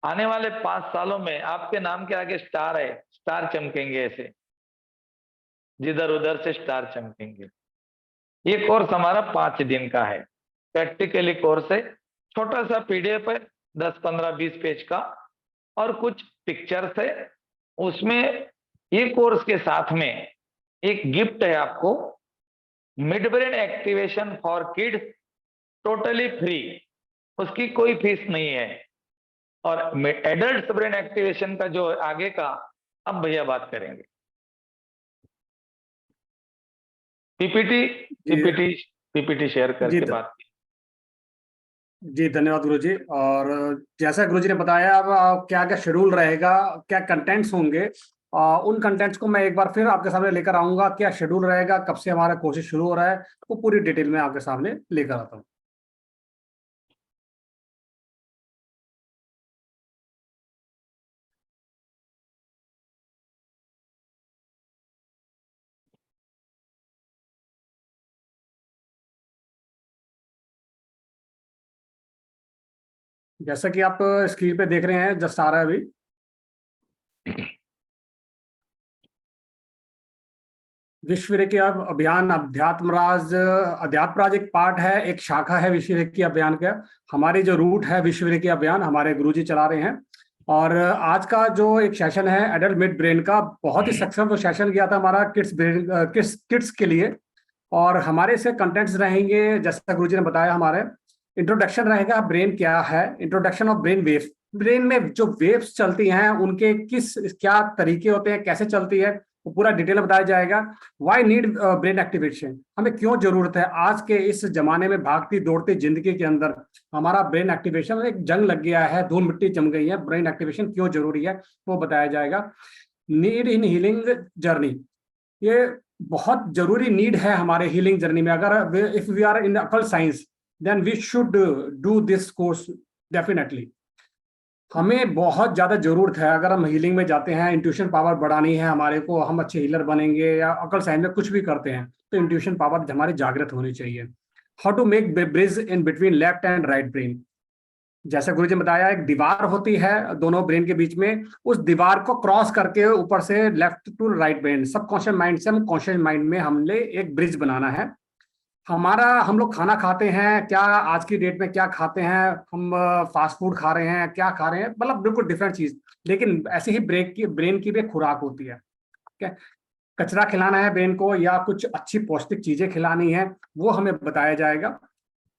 Speaker 1: आने वाले 5 सालों में आपके नाम के आगे स्टार है, स्टार चमकेंगे ऐसे, जिधर उधर से स्टार चमकेंगे। ये कोर्स हमारा 5 दिन का है, प्रैक्टिकली कोर्स है। छोटा सा PDF है, 10, 15, 20 पेज का, और कुछ पिक्चर्स है उसमें। ये कोर्स के साथ में एक गिफ्ट है आपको, mid brain activation for kids, totally free, उसकी कोई फीस नहीं है। और एडल्ट ब्रेन एक्टिवेशन का जो आगे का, अब भैया बात करेंगे। पीपीटी पीपीटी पीपीटी शेयर करके बात।
Speaker 2: जी धन्यवाद गुरुजी। और जैसा गुरुजी ने बताया, अब क्या क्या शेड्यूल रहेगा, क्या कंटेंट्स होंगे, उन कंटेंट्स को मैं एक बार फिर आपके सामने लेकर आऊंगा। क्या शेड्यूल रहेगा, कब से हमारा कोर्स शुरू हो रहा है, वो पूरी डिटेल में आपके सामने लेकर आता हूँ। जैसा कि आप स्क्रीन पे देख रहे हैं, जस्ट आ रहा है अभी। विश्व रेखी अभियान अध्यात्मराज एक पार्ट है, एक शाखा है विश्व रेखी अभियान का। हमारी जो रूट है विश्व रेखी अभियान, हमारे गुरुजी चला रहे हैं। और आज का जो एक सेशन है एडल्ट मिड ब्रेन का, बहुत ही सक्सेसफुल सेशन गया था हमारा किड्स ब्रेन, किड्स के लिए। और हमारे से कंटेंट्स रहेंगे, जैसा गुरुजी ने बताया, हमारे इंट्रोडक्शन रहेगा, ब्रेन क्या है, introduction of brain waves, brain में जो वेव्स चलती हैं उनके किस क्या तरीके होते हैं, कैसे चलती है, वो पूरा डिटेल बताया जाएगा। व्हाई नीड ब्रेन एक्टिवेशन, हमें क्यों जरूरत है आज के इस जमाने में, भागती दौड़ती जिंदगी के अंदर हमारा ब्रेन एक्टिवेशन, एक जंग लग गया है, धूल मिट्टी जम गई है, ब्रेन एक्टिवेशन क्यों जरूरी है वो बताया जाएगा। नीड इन हीलिंग जर्नी, ये बहुत जरूरी नीड है हमारे हीलिंग जर्नी में। अगर if we are in occult science then we should do this course definitely. हमें बहुत ज्यादा जरूरत है, अगर हम हीलिंग में जाते हैं, इंट्यूशन पावर बढ़ानी है हमारे को, हम अच्छे हीलर बनेंगे या अकल साइंस में कुछ भी करते हैं, तो इंट्यूशन पावर हमारी जागृत होनी चाहिए। How to make bridge in between left and right brain, जैसे गुरुजी ने बताया, एक दीवार होती है दोनों ब्रेन के बीच में, उस दीवार को क्रॉस करके ऊपर से left to right brain, subconscious mind से हम कॉन्शियस माइंड में हमने एक ब्रिज बनाना है। हमारा, हम लोग खाना खाते हैं क्या, आज की डेट में क्या खाते हैं हम, फास्ट फूड खा रहे हैं, क्या खा रहे हैं, मतलब बिल्कुल डिफरेंट चीज। लेकिन ऐसे ही ब्रेन की भी एक खुराक होती है। क्या कचरा खिलाना है ब्रेन को या कुछ अच्छी पौष्टिक चीजें खिलानी है, वो हमें बताया जाएगा।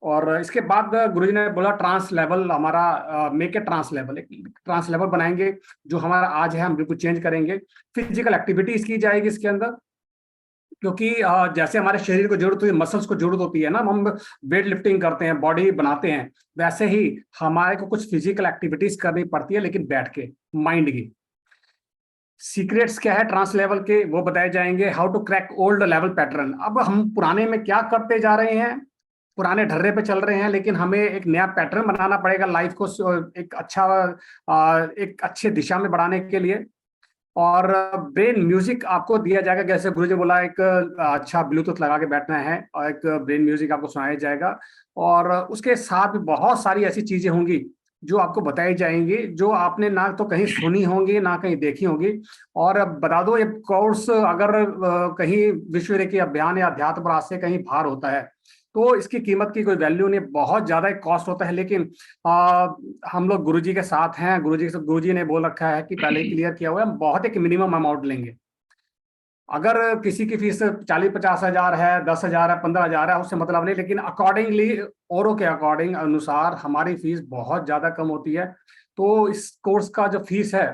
Speaker 2: और इसके बाद गुरुजी ने बोला ट्रांस लेवल, हमारा मेक ए ट्रांस लेवल, एक ट्रांस लेवल बनाएंगे, जो हमारा आज है हम बिल्कुल चेंज करेंगे। फिजिकल एक्टिविटीज की जाएगी इसके अंदर, क्योंकि जैसे हमारे शरीर को जरूरत होती है, मसल्स को जरूरत होती है ना, हम वेट लिफ्टिंग करते हैं, बॉडी बनाते हैं, वैसे ही हमारे को कुछ फिजिकल एक्टिविटीज करनी पड़ती है, लेकिन बैठ के, माइंड की। सीक्रेट्स क्या है ट्रांस लेवल के, वो बताए जाएंगे। How to crack old level pattern, अब हम पुराने में क्या करते जा रहे हैं, पुराने ढर्रे पे चल रहे हैं, लेकिन हमें एक नया पैटर्न बनाना पड़ेगा लाइफ को एक अच्छा, एक अच्छे दिशा में बढ़ाने के लिए। और ब्रेन म्यूजिक आपको दिया जाएगा, जैसे गुरु जी बोला, एक अच्छा ब्लूटूथ लगा के बैठना है और एक ब्रेन म्यूजिक आपको सुनाया जाएगा। और उसके साथ भी बहुत सारी ऐसी चीजें होंगी जो आपको बताई जाएंगी, जो आपने ना तो कहीं सुनी होंगी ना कहीं देखी होंगी। और अब बता दो, ये कोर्स अगर कहीं विश्व रेखी अभियान या अध्यात्म राज से कहीं बाहर होता है तो इसकी कीमत की कोई वैल्यू नहीं, बहुत ज्यादा एक कॉस्ट होता है। लेकिन हम लोग गुरुजी के साथ हैं, गुरुजी ने बोल रखा है कि पहले ही क्लियर किया हुआ है, हम बहुत एक मिनिमम अमाउंट लेंगे। अगर किसी की फीस 40-50 हजार है, 10 हजार है, 15 हजार है, उससे मतलब नहीं, लेकिन अकॉर्डिंगली, औरों के अकॉर्डिंग अनुसार हमारी फीस बहुत ज्यादा कम होती है। तो इस कोर्स का जो फीस है,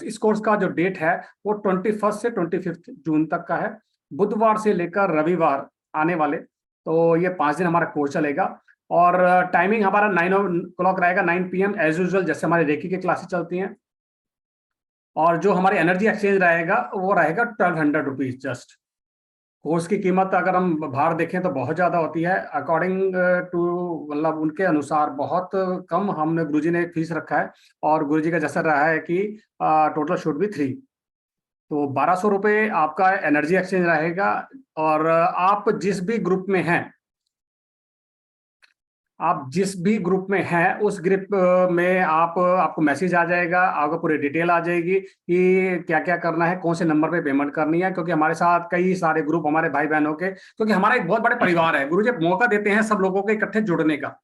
Speaker 2: इस कोर्स का जो डेट है वो 21 से 25 जून तक का है, बुधवार से लेकर रविवार आने वाले। तो ये 5 दिन हमारा कोर्स चलेगा। और टाइमिंग हमारा 9 o'clock रहेगा, 9 PM एज यूजल, जैसे हमारे रेकी की क्लासेस चलती हैं। और जो हमारे एनर्जी एक्सचेंज रहेगा वो रहेगा 1200 रुपीज जस्ट। कोर्स की कीमत अगर हम बाहर देखें तो बहुत ज्यादा होती है, अकॉर्डिंग टू, मतलब उनके अनुसार बहुत कम हमने, गुरुजी ने फीस रखा है। और गुरुजी का जैसा रहा है कि टोटल शुड बी 3, तो 1200 रुपये आपका एनर्जी एक्सचेंज रहेगा। और आप जिस भी ग्रुप में हैं, आप जिस भी ग्रुप में हैं उस ग्रुप में आपको मैसेज आ जाएगा, आपको पूरी डिटेल आ जाएगी कि क्या क्या करना है, कौन से नंबर पे पेमेंट करनी है। क्योंकि हमारे साथ कई सारे ग्रुप हमारे भाई बहनों के, क्योंकि हमारा एक बहुत बड़े परिवार है, गुरु जी मौका देते हैं सब लोगों को इकट्ठे जुड़ने का।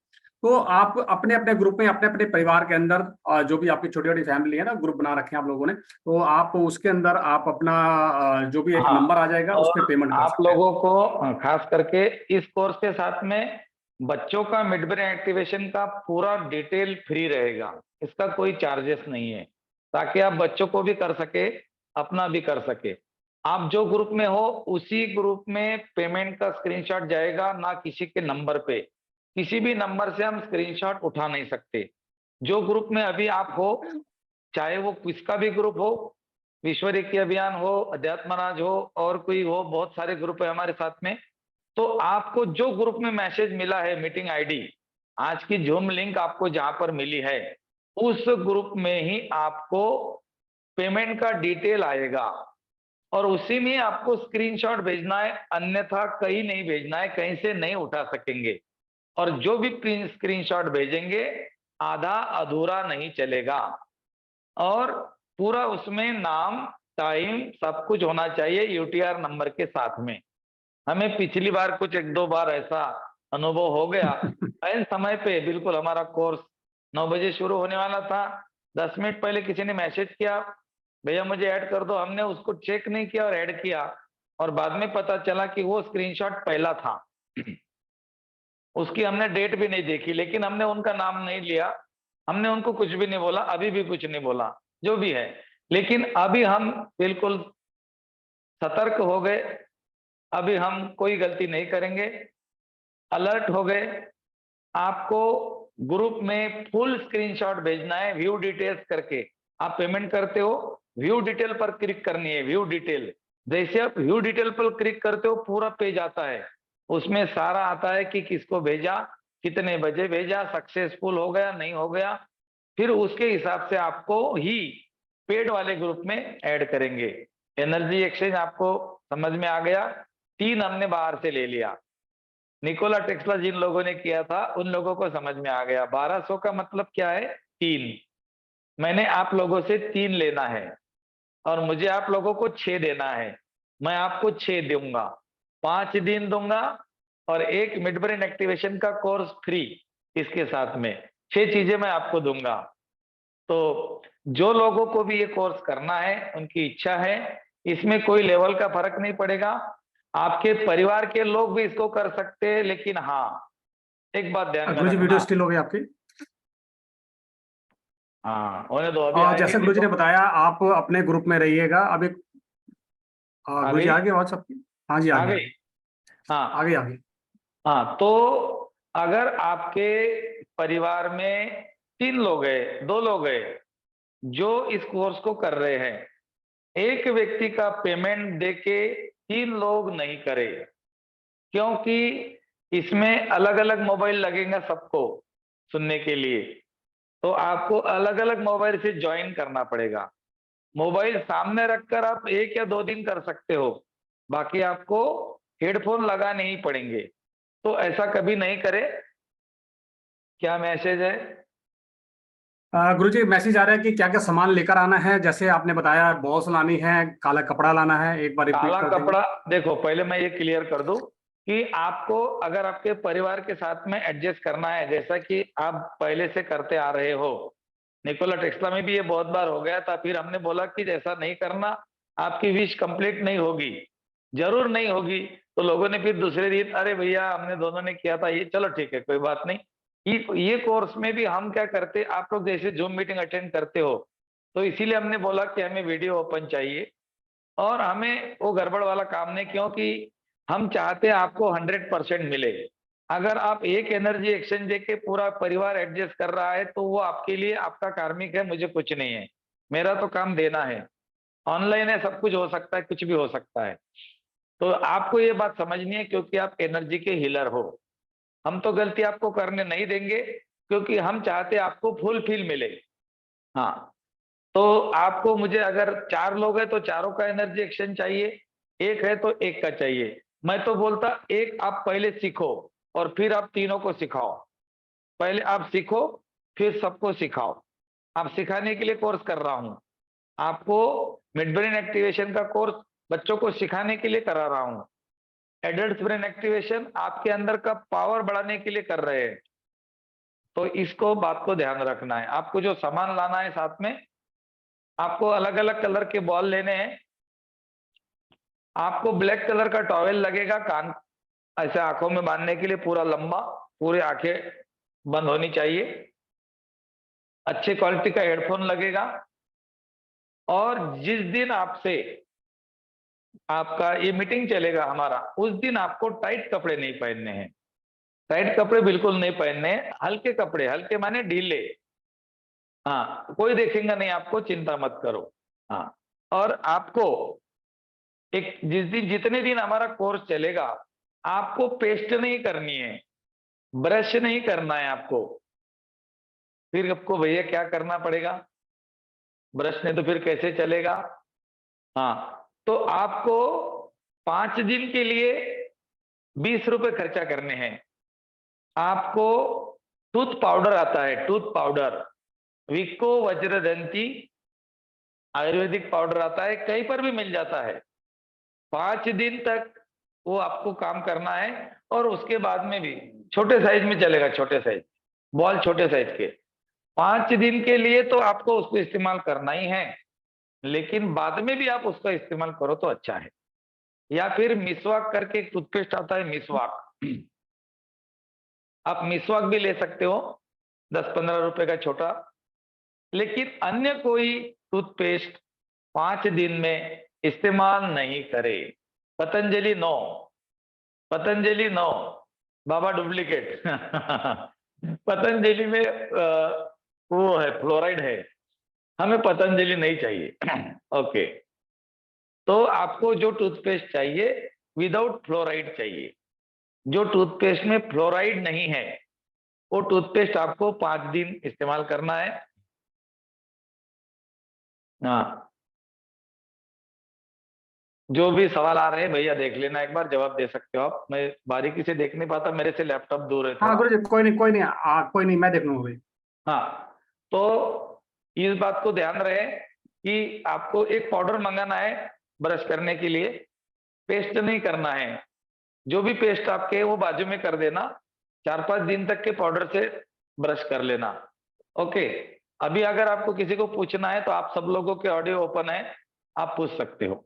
Speaker 2: तो आप अपने अपने ग्रुप में, अपने अपने परिवार के अंदर, जो भी आपकी छोटी छोटी फैमिली है ना, ग्रुप बना रखे हैं आप लोगों ने, तो आप उसके अंदर आप अपना जो भी एक
Speaker 1: हाँ,
Speaker 2: नंबर आ जाएगा उस पर
Speaker 1: और
Speaker 2: पेमेंट कर
Speaker 1: आप
Speaker 2: सकते हैं।
Speaker 1: लोगों को खास करके इस कोर्स के साथ में बच्चों का मिड ब्रेन एक्टिवेशन का पूरा डिटेल फ्री रहेगा, इसका कोई चार्जेस नहीं है, ताकि आप बच्चों को भी कर सके, अपना भी कर सके। आप जो ग्रुप में हो उसी ग्रुप में पेमेंट का स्क्रीनशॉट जाएगा, ना किसी के नंबर पे, किसी भी नंबर से हम स्क्रीनशॉट उठा नहीं सकते। जो ग्रुप में अभी आप हो, चाहे वो किसका भी ग्रुप हो, विश्व रेखी अभियान हो, अध्यात्मराज हो, और कोई हो, बहुत सारे ग्रुप है हमारे साथ में। तो आपको जो ग्रुप में मैसेज मिला है, मीटिंग आईडी, आज की जूम लिंक आपको जहां पर मिली है, उस ग्रुप में ही आपको पेमेंट का डिटेल आएगा, और उसी में आपको स्क्रीनशॉट भेजना है, अन्यथा कहीं नहीं भेजना है, कहीं से नहीं उठा सकेंगे। और जो भी स्क्रीनशॉट भेजेंगे, आधा अधूरा नहीं चलेगा, और पूरा उसमें नाम, टाइम, सब कुछ होना चाहिए यूटीआर नंबर के साथ में। हमें पिछली बार कुछ 1-2 बार ऐसा अनुभव हो गया, ऐन समय पे बिल्कुल हमारा कोर्स 9 बजे शुरू होने वाला था, 10 मिनट पहले किसी ने मैसेज किया, भैया मुझे ऐड कर दो, हमने उसको चेक नहीं किया और ऐड किया, और बाद में पता चला कि वो स्क्रीनशॉट पहला था। उसकी हमने डेट भी नहीं देखी, लेकिन हमने उनका नाम नहीं लिया, हमने उनको कुछ भी नहीं बोला, अभी भी कुछ नहीं बोला, जो भी है। लेकिन अभी हम बिल्कुल सतर्क हो गए, अभी हम कोई गलती नहीं करेंगे, अलर्ट हो गए। आपको ग्रुप में फुल स्क्रीनशॉट भेजना है, व्यू डिटेल्स करके। आप पेमेंट करते हो, व्यू डिटेल पर क्लिक करनी है, व्यू डिटेल। जैसे आप व्यू डिटेल पर क्लिक करते हो, पूरा पेज आता है, उसमें सारा आता है कि किसको भेजा, कितने बजे भेजा, सक्सेसफुल हो गया नहीं हो गया। फिर उसके हिसाब से आपको ही पेड वाले ग्रुप में ऐड करेंगे। एनर्जी एक्सचेंज आपको समझ में आ गया। 3 हमने बाहर से ले लिया, निकोला टेस्ला जिन लोगों ने किया था उन लोगों को समझ में आ गया। 1200 का मतलब क्या है? 3। मैंने आप लोगों से 3 लेना है और मुझे आप लोगों को 6 देना है। मैं आपको 6 दूंगा, 5 दिन दूंगा, और एक मिड ब्रेन एक्टिवेशन का कोर्स फ्री इसके साथ में। 6 चीजें मैं आपको दूंगा। तो जो लोगों को भी ये कोर्स करना है, उनकी इच्छा है, इसमें कोई लेवल का फर्क नहीं पड़ेगा। आपके परिवार के लोग भी इसको कर सकते हैं, लेकिन हाँ, एक बात ध्यान में
Speaker 2: गुरुजी वीडियो
Speaker 1: रखना।
Speaker 2: स्टिल हो गई आपकी।
Speaker 1: हाँ, होने दो, अभी
Speaker 2: और
Speaker 1: आएगी,
Speaker 2: जैसे गुरुजी
Speaker 1: देखो।
Speaker 2: ने बताया आप अपने ग्रुप में रहिएगा। अभी
Speaker 1: आ
Speaker 2: गुरुजी
Speaker 1: गई,
Speaker 2: आ गई आवाज सबकी? हाँ जी, आ
Speaker 1: आ
Speaker 2: गई, आ
Speaker 1: गई।
Speaker 2: गई, आ
Speaker 1: हाँ
Speaker 2: गई, आ गई।
Speaker 1: हाँ, तो अगर आपके परिवार में 3 लोग हैं, 2 लोग हैं जो इस कोर्स को कर रहे हैं, एक व्यक्ति का पेमेंट देके 3 लोग नहीं करे, क्योंकि इसमें अलग अलग मोबाइल लगेगा सबको सुनने के लिए। तो आपको अलग अलग मोबाइल से ज्वाइन करना पड़ेगा। मोबाइल सामने रखकर आप 1 या 2 दिन कर सकते हो, बाकी आपको हेडफोन लगाने ही पड़ेंगे। तो ऐसा कभी नहीं करे। क्या मैसेज है?
Speaker 2: गुरुजी मैसेज आ रहा है कि क्या क्या सामान लेकर आना है, जैसे आपने बताया बॉस लानी है, काला कपड़ा लाना है, एक बार रिपीट
Speaker 1: काला
Speaker 2: कर देंगे।
Speaker 1: कपड़ा, देखो पहले मैं ये क्लियर कर दूं कि आपको अगर आपके परिवार के साथ में एडजस्ट करना है, जैसा कि आप पहले से करते आ रहे हो, निकोला टेस्ला में भी ये बहुत बार हो गया था, फिर हमने बोला कि ऐसा नहीं करना, आपकी विश कंप्लीट नहीं होगी, जरूर नहीं होगी। तो लोगों ने फिर दूसरे दिन, अरे भैया हमने दोनों ने किया था ये, चलो ठीक है कोई बात नहीं। ये कोर्स में भी हम क्या करते, आप लोग जैसे जूम मीटिंग अटेंड करते हो, तो इसीलिए हमने बोला कि हमें वीडियो ओपन चाहिए, और हमें वो गड़बड़ वाला काम नहीं, क्योंकि हम चाहते हैं आपको 100% मिले। अगर आप एक एनर्जी एक्सचेंज देके पूरा परिवार एडजस्ट कर रहा है, तो वो आपके लिए आपका कार्मिक है, मुझे कुछ नहीं है, मेरा तो काम देना है। ऑनलाइन है, सब कुछ हो सकता है, कुछ भी हो सकता है। तो आपको ये बात समझनी है, क्योंकि आप एनर्जी के हीलर हो। हम तो गलती आपको करने नहीं देंगे, क्योंकि हम चाहते आपको फुल फील मिले। हाँ, तो आपको, मुझे अगर 4 लोग हैं तो चारों का एनर्जी एक्सचेंज चाहिए, एक है तो एक का चाहिए। मैं तो बोलता एक आप पहले सीखो और फिर आप तीनों को सिखाओ। पहले आप सीखो, फिर सबको सिखाओ। आप सिखाने के लिए कोर्स कर रहा हूं, आपको मिड ब्रेन एक्टिवेशन का कोर्स बच्चों को सिखाने के लिए करा रहा हूं। एडल्ट ब्रेन एक्टिवेशन आपके अंदर का पावर बढ़ाने के लिए कर रहे हैं। तो इसको बात को ध्यान रखना है। आपको जो सामान लाना है साथ में, आपको अलग अलग कलर के बॉल लेने हैं। आपको ब्लैक कलर का टॉवेल लगेगा, कान ऐसे आंखों में बांधने के लिए, पूरा लंबा, पूरी आंखें बंद होनी चाहिए। अच्छे क्वालिटी का हेडफोन लगेगा। और जिस दिन आपसे आपका ये मीटिंग चलेगा हमारा, उस दिन आपको टाइट कपड़े नहीं पहनने हैं। टाइट कपड़े बिल्कुल नहीं पहनने हैं, हल्के कपड़े, हल्के माने ढीले। हाँ, कोई देखेगा नहीं आपको, चिंता मत करो। हाँ, और आपको एक, जिस दिन, जितने दिन हमारा कोर्स चलेगा, आपको पेस्ट नहीं करनी है, ब्रश नहीं करना है आपको। फिर आपको भैया क्या करना पड़ेगा? ब्रश नहीं तो फिर कैसे चलेगा? हाँ, तो आपको 5 दिन के लिए 20 रुपए खर्चा करने हैं। आपको टूथ पाउडर आता है, tooth powder, Vicco Vajradanti Ayurvedic powder आता है, कहीं पर भी मिल जाता है। 5 दिन तक वो आपको काम करना है। और उसके बाद में भी छोटे साइज में चलेगा, छोटे साइज बॉल, छोटे साइज के। 5 दिन के लिए तो आपको उसको इस्तेमाल करना ही है, लेकिन बाद में भी आप उसका इस्तेमाल करो तो अच्छा है। या फिर मिसवाक करके एक टूथपेस्ट आता है, मिसवाक। आप मिसवाक भी ले सकते हो, 10-15 रुपए का छोटा। लेकिन अन्य कोई टूथपेस्ट 5 दिन में इस्तेमाल नहीं करे। पतंजलि नो, पतंजलि नो, बाबा डुप्लीकेट। पतंजलि में वो है, फ्लोराइड है, हमें पतंजलि नहीं चाहिए। ओके, तो आपको जो टूथपेस्ट चाहिए विदाउट फ्लोराइड चाहिए। जो टूथपेस्ट में फ्लोराइड नहीं है वो टूथपेस्ट आपको 5 दिन इस्तेमाल करना है। हाँ, जो भी सवाल आ रहे हैं भैया देख लेना, एक बार जवाब दे सकते हो आप। मैं बारीकी से देख नहीं पाता, मेरे से लैपटॉप दूर है
Speaker 2: हाँ
Speaker 1: थोड़ा।
Speaker 2: गुरुजी, कोई नहीं, कोई नहीं, कोई नहीं, मैं देख लूंगा भाई।
Speaker 1: हाँ, तो इस बात को ध्यान रहे कि आपको एक पाउडर मंगाना है ब्रश करने के लिए, पेस्ट नहीं करना है। जो भी पेस्ट आपके वो बाजू में कर देना, 4-5 दिन तक के पाउडर से ब्रश कर लेना। ओके, अभी अगर आपको किसी को पूछना है तो आप सब लोगों के ऑडियो ओपन है, आप पूछ सकते हो।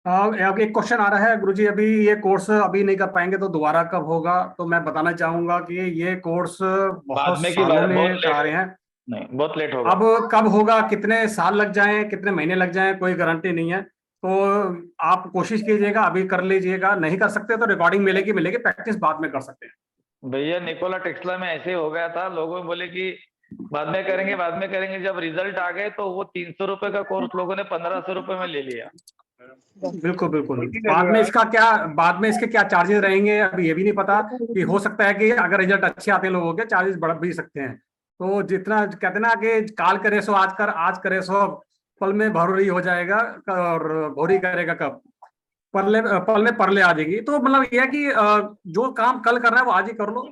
Speaker 2: एक क्वेश्चन आ रहा है गुरुजी, अभी ये कोर्स अभी नहीं कर पाएंगे तो दोबारा कब होगा? तो मैं बताना चाहूंगा कि ये कोर्स
Speaker 1: बाद
Speaker 2: बहुत
Speaker 1: में की
Speaker 2: सालों
Speaker 1: बात, बहुत
Speaker 2: में
Speaker 1: लेट
Speaker 2: करा रहे
Speaker 1: होगा।
Speaker 2: हैं।
Speaker 1: नहीं, बहुत लेट होगा।
Speaker 2: अब कब होगा, कितने साल लग जाएं, कितने महीने लग जाएं, कोई गारंटी नहीं है। तो आप कोशिश कीजिएगा, अभी कर लीजिएगा। नहीं कर सकते तो रिकॉर्डिंग मिलेगी, मिलेगी, प्रैक्टिस बाद में कर सकते हैं।
Speaker 1: भैया निकोला टेस्ला में ऐसे हो गया था, लोगों बोले कि बाद में करेंगे, बाद में करेंगे। जब रिजल्ट आ गए तो वो 300 रुपए का कोर्स लोगों ने 1500 रुपए में ले लिया।
Speaker 2: बिल्कुल बिल्कुल। बाद में इसके क्या चार्जेस रहेंगे अभी ये भी नहीं पता। कि हो सकता है कि अगर रिजल्ट अच्छे आते हैं लोगों के, चार्जेस बढ़ भी सकते हैं। तो जितना कहते हैं ना कि काल करे सो आज कर, आज करे सो पल में भौरी हो जाएगा, और भौरी करेगा कब, पल में परले आ जाएगी। तो मतलब ये है कि जो काम कल करना है वो आज ही कर लो।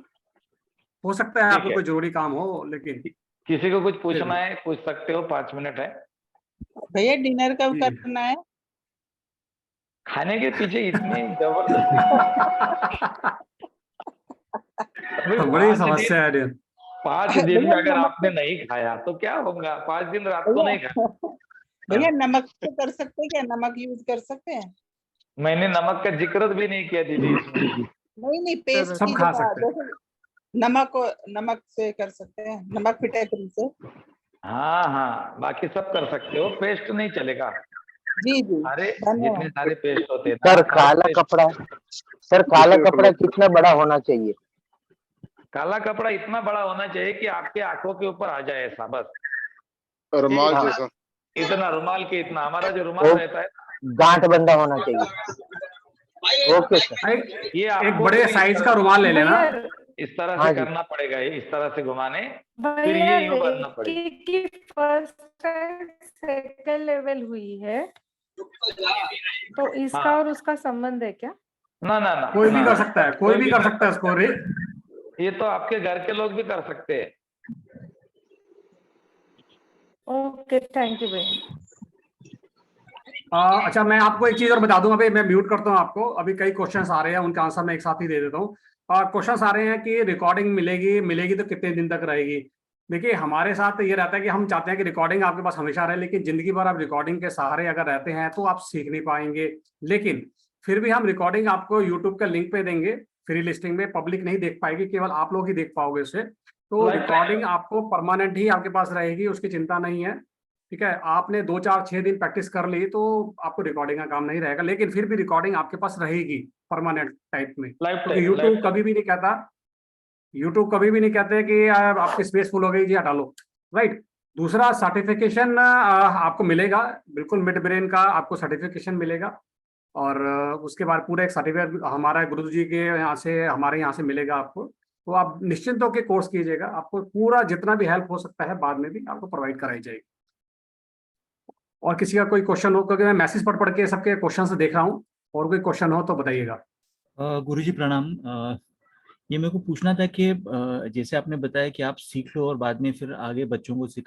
Speaker 2: हो सकता है
Speaker 1: ठीक
Speaker 2: आपको
Speaker 1: है,
Speaker 2: कोई जरूरी काम हो, लेकिन
Speaker 1: किसी को कुछ
Speaker 2: फिर
Speaker 1: पूछना
Speaker 2: भी
Speaker 1: है पूछ सकते हो, 5 मिनट है।
Speaker 3: भैया डिनर कब
Speaker 2: जी।
Speaker 3: करना है?
Speaker 1: खाने के पीछे इतनी जबरदस्ती। अभी
Speaker 2: तो बड़ी समस्या है यार।
Speaker 1: 5 दिन में
Speaker 3: भैया
Speaker 1: अगर
Speaker 3: नमक
Speaker 1: आपने नहीं खाया तो क्या होगा? 5 दिन रात को
Speaker 3: भैया
Speaker 1: नहीं खाया।
Speaker 3: भैया नमक से कर सकते हैं क्या? नमक यूज कर सकते हैं?
Speaker 1: मैंने नमक का जिक्र भी नहीं किया दीदी इसमें।
Speaker 3: नहीं नहीं, पेस्ट
Speaker 2: सब
Speaker 3: की
Speaker 2: खा
Speaker 3: जगह
Speaker 2: सकते हैं।
Speaker 3: जैसे नमक से कर सकते हैं, नमक फिटकरी से।
Speaker 1: हाँ हाँ, बाकी सब कर सकते हो, पेस्ट नहीं चलेगा।
Speaker 3: जी जी,
Speaker 1: सारे जितने
Speaker 3: धन्यवाद।
Speaker 1: सारे पेस्ट होते हैं ना,
Speaker 4: सर
Speaker 1: सारे
Speaker 4: काला
Speaker 1: पेस्ट।
Speaker 4: कपड़ा, सर काला कपड़ा कितना बड़ा होना चाहिए?
Speaker 1: काला कपड़ा इतना बड़ा होना चाहिए कि आपके आंखों के ऊपर आ जाए, ऐसा बस।
Speaker 5: रुमाल
Speaker 1: इतना
Speaker 5: जैसा।
Speaker 1: इतना रुमाल के इतना, हमारा जो रुमाल
Speaker 4: वो
Speaker 1: रहता है
Speaker 4: गांठ बंदा होना चाहिए। Okay sir.
Speaker 1: ये
Speaker 2: एक
Speaker 1: आपको
Speaker 2: बड़े
Speaker 1: फिर
Speaker 2: साइज का रुमाल ले लेना।
Speaker 1: इस तरह
Speaker 4: हाँ
Speaker 1: से
Speaker 4: जी।
Speaker 1: करना पड़ेगा, ये इस तरह से घुमाने, फिर
Speaker 6: भैया
Speaker 1: ये यूं बनना पड़ेगा।
Speaker 6: रेकी की फर्स्ट सेकंड लेवल हुई है, तो इसका
Speaker 1: हाँ।
Speaker 6: और उसका संबंध है क्या?
Speaker 1: ना ना ना
Speaker 2: कोई भी
Speaker 1: ना,
Speaker 2: कर सकता है, कोई भी कर सकता है इसको।
Speaker 1: ये तो आपके घर के लोग भी कर सकते हैं।
Speaker 6: ओके, थैंक यू भैया।
Speaker 2: अच्छा, मैं आपको एक चीज और बता दूं, अभी मैं म्यूट करता हूं आपको। अभी कई क्वेश्चंस आ रहे हैं, उनका आंसर मैं एक साथ ही दे देता हूं। क्वेश्चंस आ रहे हैं कि रिकॉर्डिंग मिलेगी, मिलेगी तो कितने दिन तक रहेगी? देखिए, हमारे साथ ये रहता है कि हम चाहते हैं कि रिकॉर्डिंग आपके पास हमेशा रहे, लेकिन जिंदगी भर आप रिकॉर्डिंग के सहारे अगर रहते हैं तो आप सीख नहीं पाएंगे। लेकिन फिर भी हम रिकॉर्डिंग आपको यूट्यूब के लिंक पे देंगे, फ्री लिस्टिंग में। पब्लिक नहीं देख पाएगी, केवल आप लोग ही देख पाओगे उसे। तो
Speaker 1: Lifetime।
Speaker 2: रिकॉर्डिंग आपको परमानेंट ही आपके पास रहेगी, उसकी चिंता नहीं है। ठीक है, आपने 2 4 6 दिन प्रैक्टिस कर ली तो आपको रिकॉर्डिंग का काम नहीं रहेगा, लेकिन फिर भी रिकॉर्डिंग आपके पास रहेगी परमानेंट टाइप में। क्योंकि यूट्यूब कभी भी नहीं कहता, यूट्यूब कभी भी नहीं कहते कि आपकी स्पेस फुल हो गई जी, हटा लो। राइट। दूसरा, सर्टिफिकेशन आपको मिलेगा, बिल्कुल मिड ब्रेन का आपको सर्टिफिकेशन मिलेगा। और उसके बाद पूरा एक सर्टिफिकेट हमारा गुरु जी के यहाँ से, हमारे यहाँ से मिलेगा आपको। तो आप निश्चिंत होकर कोर्स कीजिएगा, आपको पूरा जितना भी हेल्प हो सकता है बाद में भी आपको प्रोवाइड कराई जाएगी। और किसी का कोई क्वेश्चन हो, क्योंकि मैं मैसेज पढ़ के सबके क्वेश्चन देख रहा हूँ, और कोई क्वेश्चन हो तो बताइएगा।
Speaker 7: गुरुजी प्रणाम। ये मेरे को पूछना था कि जैसे आपने बताया कि आप सीख लो और बाद में फिर आगे बच्चों को सिखाओ,